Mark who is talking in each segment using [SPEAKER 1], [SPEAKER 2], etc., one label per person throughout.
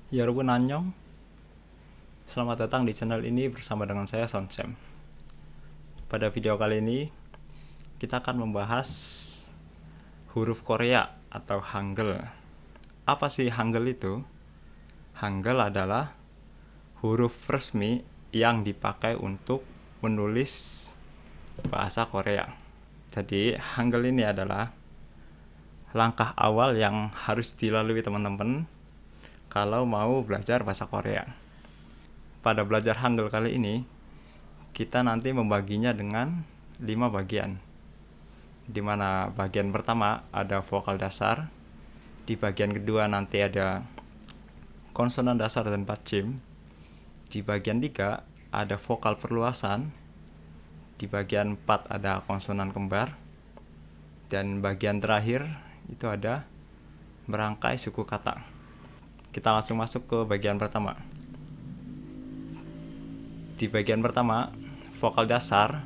[SPEAKER 1] Yorobu Nanyong. Selamat datang di channel ini bersama dengan saya Sonsem. Pada video kali ini kita akan membahas huruf Korea atau Hangul. Apa sih Hangul itu? Hangul adalah huruf resmi yang dipakai untuk menulis bahasa Korea. Jadi Hangul ini adalah langkah awal yang harus dilalui teman-teman kalau mau belajar bahasa Korea. Pada belajar Hangul kali ini, kita nanti membaginya dengan 5 bagian. Di mana bagian pertama ada vokal dasar, di bagian kedua nanti ada konsonan dasar dan patcim, di bagian 3 ada vokal perluasan, di bagian 4 ada konsonan kembar, dan bagian terakhir itu ada merangkai suku kata. Kita langsung masuk ke bagian pertama. Di bagian pertama, vokal dasar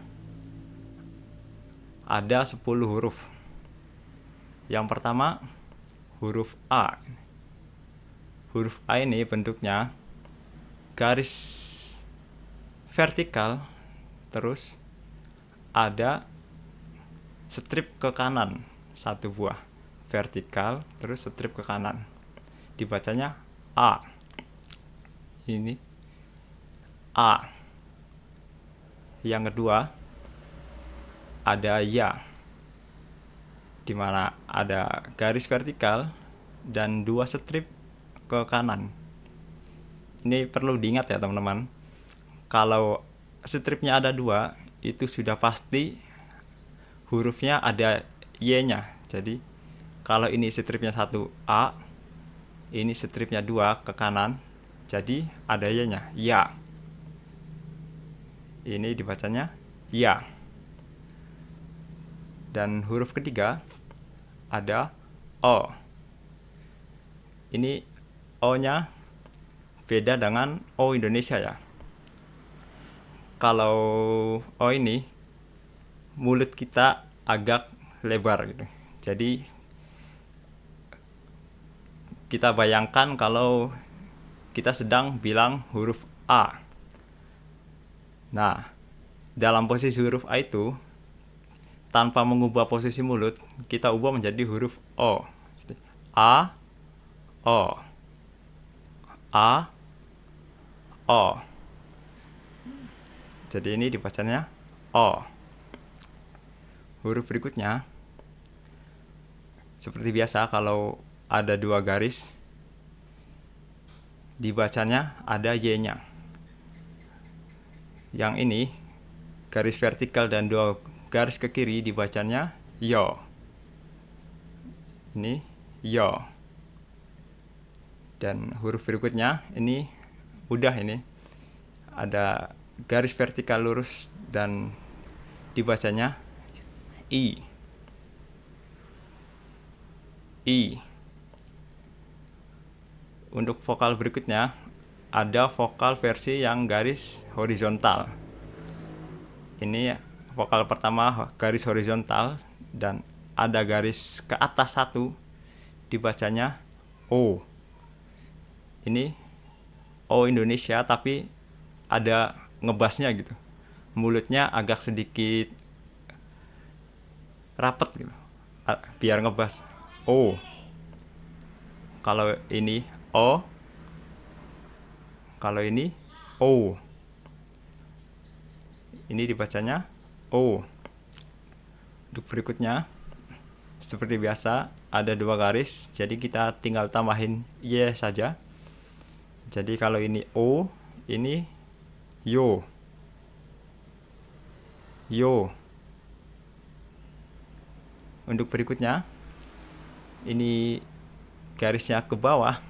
[SPEAKER 1] ada 10 huruf. Yang pertama, huruf A. Huruf A ini bentuknya garis vertikal, terus ada strip ke kanan, satu buah vertikal, terus strip ke kanan. Dibacanya A. Ini A. Yang kedua ada ya, di mana ada garis vertikal dan 2 strip ke kanan. Ini perlu diingat ya teman-teman. Kalau stripnya ada 2, itu sudah pasti hurufnya ada y-nya. Jadi kalau ini stripnya 1 A, ini stripnya 2 ke kanan, jadi ada y-nya, ya. Ini dibacanya ya. Dan huruf ketiga ada O. Ini O-nya beda dengan O Indonesia ya. Kalau O ini mulut kita agak lebar gitu. Jadi kita bayangkan kalau kita sedang bilang huruf A. Nah, dalam posisi huruf A itu, tanpa mengubah posisi mulut, kita ubah menjadi huruf O. Jadi, A, O. A, O. Jadi ini dibacanya O. Huruf berikutnya, seperti biasa kalau ada 2 garis, dibacanya ada Y-nya. Yang ini garis vertikal dan 2 garis ke kiri dibacanya yo. Ini yo. Dan huruf berikutnya ini mudah, ini ada garis vertikal lurus dan dibacanya i. I. Untuk vokal berikutnya ada vokal versi yang garis horizontal. Ini vokal pertama garis horizontal dan ada garis ke atas 1, dibacanya O. Ini O Indonesia tapi ada ngebasnya gitu. Mulutnya agak sedikit rapet gitu, biar ngebas O. Kalau ini O, kalau ini O. Ini dibacanya O. Untuk berikutnya, seperti biasa ada 2 garis, jadi kita tinggal tambahin Y saja. Jadi kalau ini O, ini yo. Yo. Untuk berikutnya, ini garisnya ke bawah,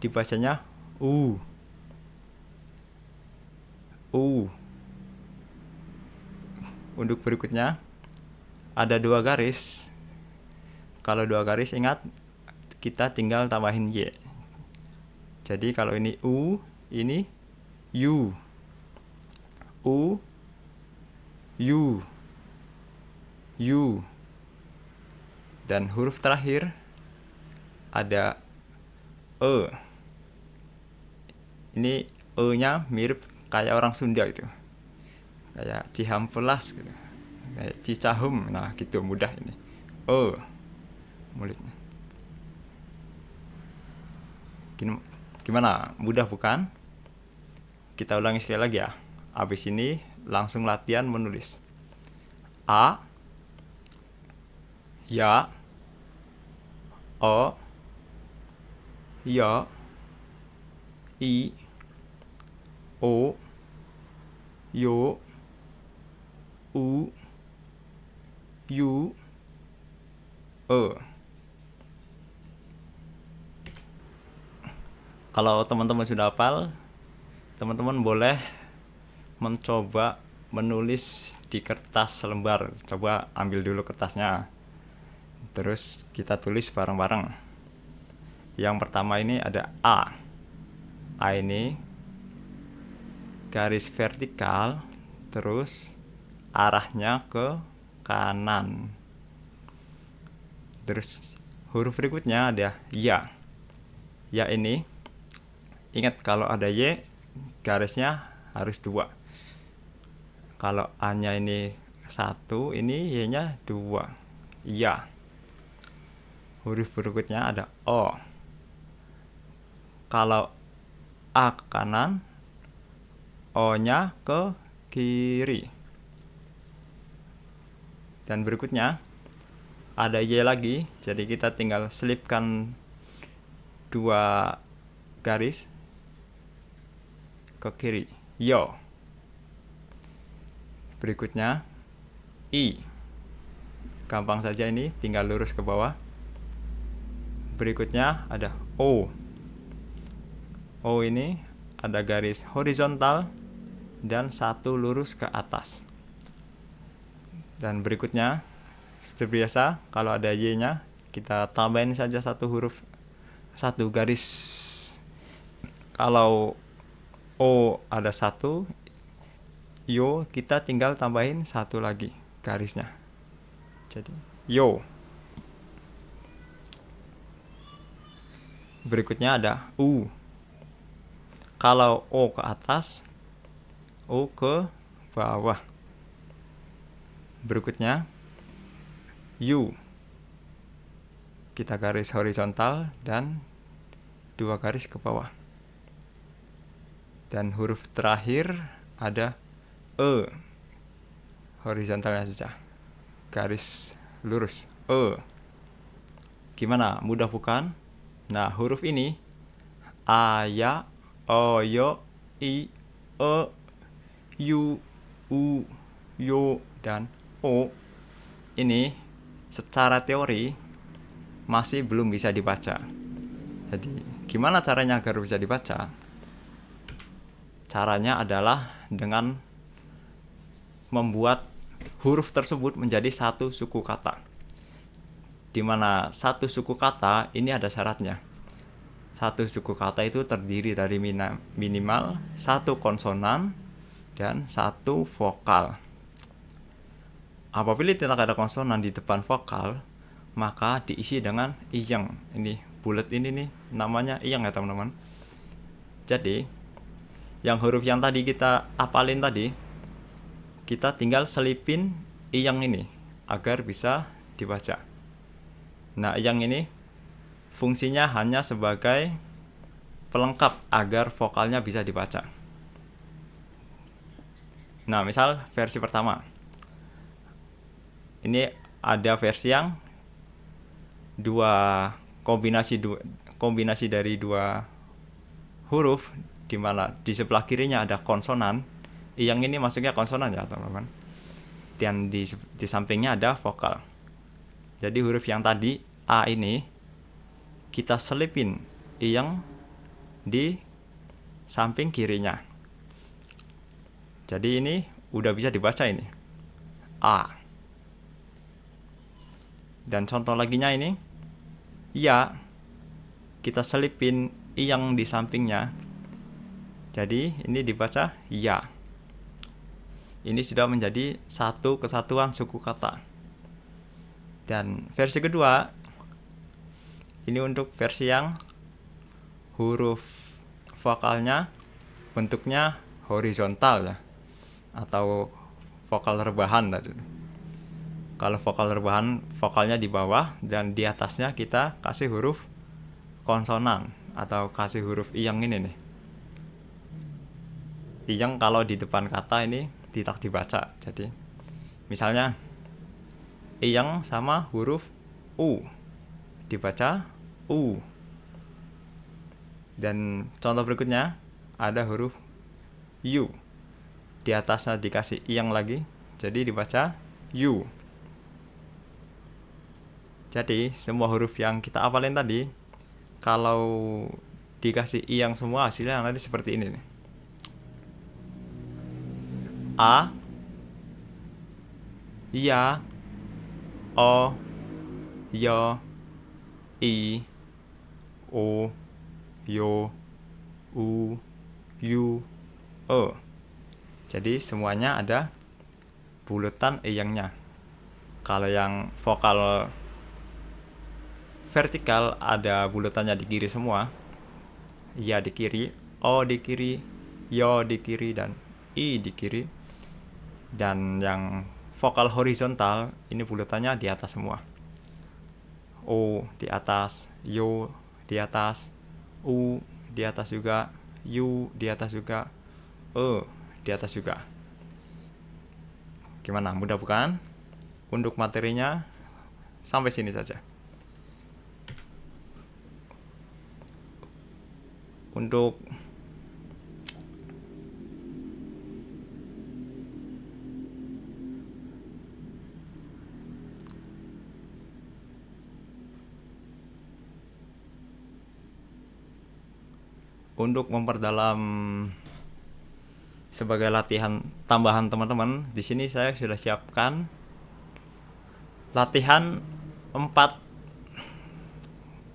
[SPEAKER 1] dibacanya U. U. Untuk berikutnya ada 2 garis. Kalau 2 garis, ingat kita tinggal tambahin Y. Jadi kalau ini U, ini U. U, U, U. Dan huruf terakhir ada E. Ini E-nya mirip kayak orang Sunda gitu. Kayak Cihampelas gitu. Kayak Cicahum. Nah, gitu mudah ini. Mulutnya. Gimana? Mudah bukan? Kita ulangi sekali lagi ya. Habis ini langsung latihan menulis. A, ya, O, ya, I, O, yo, U, yu, E. Kalau teman-teman sudah hafal, teman-teman boleh mencoba menulis di kertas selembar. Coba ambil dulu kertasnya, terus kita tulis bareng-bareng. Yang pertama ini ada A. A ini garis vertikal, terus arahnya ke kanan. Terus huruf berikutnya ada ya. Ya ini, ingat kalau ada Y, garisnya harus 2. Kalau A-nya ini 1, ini Y-nya 2. Ya. Huruf berikutnya ada O. Kalau A ke kanan, O-nya ke kiri. Dan berikutnya ada Y lagi, jadi kita tinggal selipkan 2 garis ke kiri. Yo. Berikutnya I. Gampang saja ini, tinggal lurus ke bawah. Berikutnya ada O. O ini ada garis horizontal dan 1 lurus ke atas. Dan berikutnya seperti biasa, kalau ada Y-nya kita tambahin saja 1 huruf, 1 garis. Kalau O ada 1, yo kita tinggal tambahin 1 lagi garisnya. Jadi yo. Berikutnya ada U. Kalau O ke atas, O ke bawah. Berikutnya U. Kita garis horizontal dan 2 garis ke bawah. Dan huruf terakhir ada E. Horizontalnya saja, garis lurus E. Gimana? Mudah bukan? Nah, huruf ini A, ya, O, yo, I, E, U, U, yo, dan O ini secara teori masih belum bisa dibaca. Jadi, gimana caranya agar bisa dibaca? Caranya adalah dengan membuat huruf tersebut menjadi 1 suku kata. Di mana 1 suku kata ini ada syaratnya. 1 suku kata itu terdiri dari minimal 1 konsonan dan 1 vokal. Apabila tidak ada konsonan di depan vokal, maka diisi dengan iyang. Ini bulat ini nih namanya iyang ya teman-teman. Jadi yang huruf yang tadi kita hafalin tadi, kita tinggal selipin iyang ini agar bisa dibaca. Nah, iyang ini fungsinya hanya sebagai pelengkap agar vokalnya bisa dibaca. Nah, misal versi pertama. Ini ada versi yang kombinasi dari 2 huruf, di mana di sebelah kirinya ada konsonan. Yang ini masuknya konsonan ya, teman-teman. Dan di sampingnya ada vokal. Jadi huruf yang tadi A ini kita selipin yang di samping kirinya. Jadi ini udah bisa dibaca ini A. Dan contoh laginya ini ya, kita selipin yang di sampingnya. Jadi ini dibaca ya. Ini sudah menjadi 1 kesatuan suku kata. Dan versi kedua, ini untuk versi yang huruf vokalnya bentuknya horizontal ya, atau vokal rebahan tadi. Kalau vokal rebahan, vokalnya di bawah dan di atasnya kita kasih huruf konsonan atau kasih huruf iyang ini nih. Iyang kalau di depan kata ini tidak dibaca. Jadi misalnya iyang sama huruf u dibaca u. Dan contoh berikutnya ada huruf u. Di atasnya dikasih iyang lagi, jadi dibaca u. Jadi semua huruf yang kita hafalin tadi, kalau dikasih iyang semua hasilnya nanti seperti ini nih. A, ya, o, yo, i, o, yo, u, yu, e. Jadi semuanya ada bulatan iyangnya. Kalau yang vokal vertikal ada bulatannya di kiri semua. Ya di kiri, o di kiri, yo di kiri, dan i di kiri. Dan yang vokal horizontal ini bulatannya di atas semua. O di atas, yo di atas, u di atas juga, yu di atas juga, e di atas juga. Gimana, mudah bukan? Untuk materinya sampai sini saja. Untuk memperdalam sebagai latihan tambahan teman-teman, di sini saya sudah siapkan latihan 4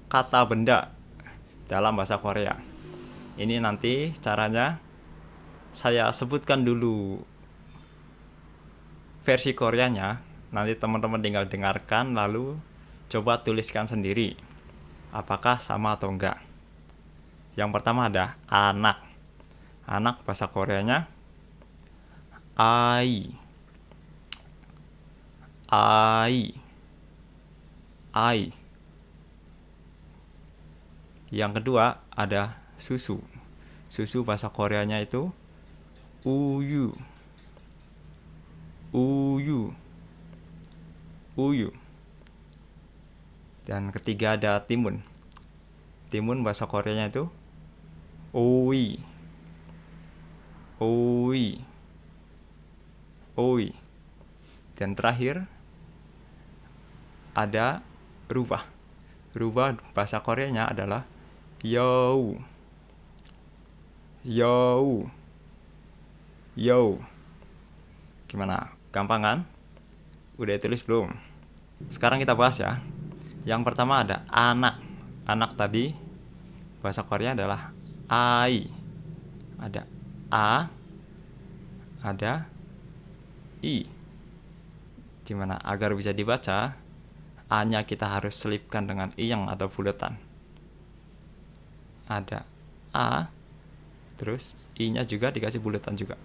[SPEAKER 1] kata benda dalam bahasa Korea. Ini nanti caranya saya sebutkan dulu versi Koreanya, nanti teman-teman tinggal dengarkan lalu coba tuliskan sendiri apakah sama atau enggak. Yang pertama ada anak. Anak bahasa Koreanya ai. Yang kedua ada susu. Susu bahasa Koreanya itu uyu. Dan ketiga ada timun. Timun bahasa Koreanya itu oi. Dan terakhir ada rubah. Rubah bahasa Koreanya adalah yo. Gimana? Gampang kan? Udah tulis belum? Sekarang kita bahas ya. Yang pertama ada anak. Anak tadi bahasa Korea adalah ai. Ada a, ada i. Gimana? Agar bisa dibaca, a-nya kita harus selipkan dengan iyang atau bulatan. Ada a, terus i-nya juga dikasih bulatan juga.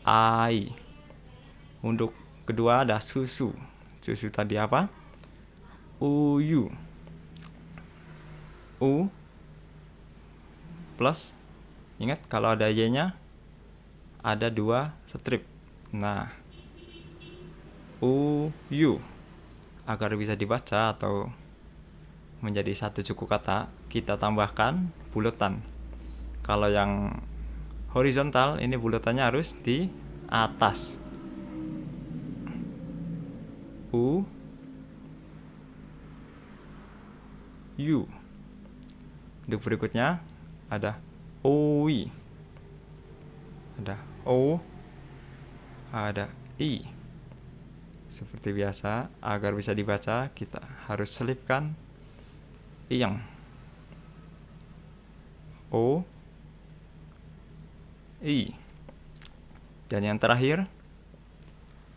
[SPEAKER 1] Ai. Untuk kedua ada susu. Susu tadi apa? Uyu. U plus, ingat kalau ada y-nya ada 2 strip. Nah, uyu. Agar bisa dibaca atau menjadi satu suku kata, kita tambahkan bulatan. Kalau yang horizontal ini bulatannya harus di atas. U. Untuk berikutnya ada oi. Ada o, ada i. Seperti biasa, agar bisa dibaca kita harus selipkan iyang. O, i. Dan yang terakhir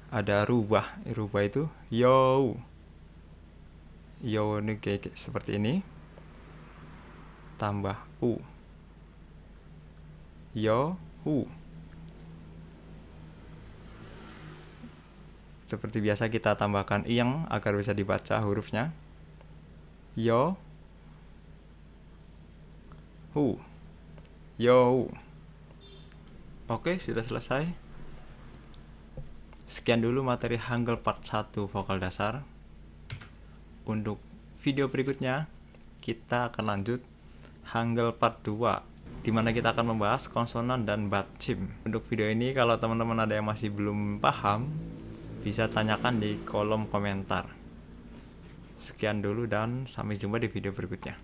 [SPEAKER 1] ada rubah. Rubah itu yo. Yo ini kayak seperti ini. Tambah u. yo, hu. Seperti biasa kita tambahkan ing agar bisa dibaca hurufnya. Yo, hu. Yo, hu. Oke, sudah selesai. Sekian dulu materi Hangul part 1 vokal dasar. Untuk video berikutnya kita akan lanjut Hangul part 2, dimana kita akan membahas konsonan dan batchim. Untuk video ini kalau teman-teman ada yang masih belum paham, bisa tanyakan di kolom komentar. Sekian dulu dan sampai jumpa di video berikutnya.